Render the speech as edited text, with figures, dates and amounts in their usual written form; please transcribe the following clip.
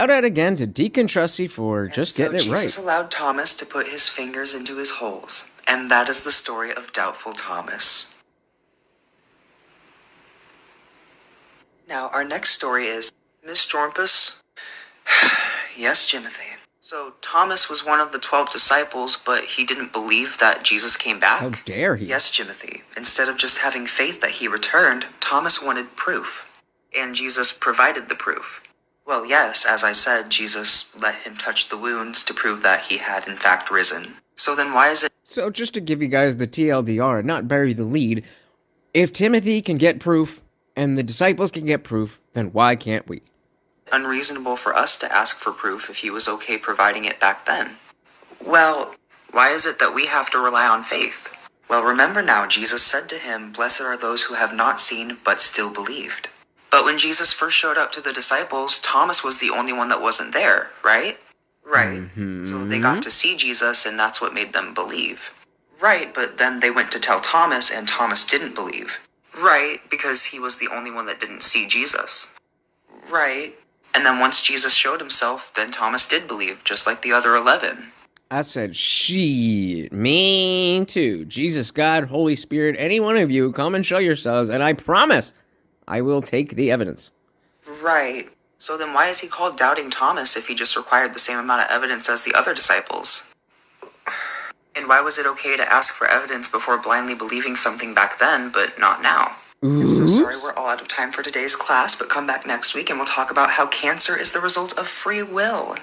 Shout out again to Deacon Trusty for just getting it right. Jesus allowed Thomas to put his fingers into his holes, and that is the story of Doubtful Thomas. Now, our next story is Miss Jormpus. Yes, Jimothy. So, Thomas was one of the 12 disciples, but he didn't believe that Jesus came back? How dare he? Yes, Jimothy. Instead of just having faith that he returned, Thomas wanted proof. And Jesus provided the proof. Well, yes, as I said, Jesus let him touch the wounds to prove that he had in fact risen. So then why is it... So just to give you guys the TLDR and not bury the lead, if Timothy can get proof and the disciples can get proof, then why can't we? Unreasonable for us to ask for proof if he was okay providing it back then? Well, why is it that we have to rely on faith? Well, remember now, Jesus said to him, "Blessed are those who have not seen but still believed." But when Jesus first showed up to the disciples, Thomas was the only one that wasn't there, right? Right. So they got to see Jesus, and that's what made them believe. Right, but then they went to tell Thomas, and Thomas didn't believe. Right, because he was the only one that didn't see Jesus. Right. And then once Jesus showed himself, then Thomas did believe, just like the other 11. I said, shit, me too. Jesus, God, Holy Spirit, any one of you, come and show yourselves, and I promise I will take the evidence. Right. So then why is he called Doubting Thomas if he just required the same amount of evidence as the other disciples? And why was it okay to ask for evidence before blindly believing something back then, but not now? I'm so sorry we're all out of time for today's class, but come back next week and we'll talk about how cancer is the result of free will.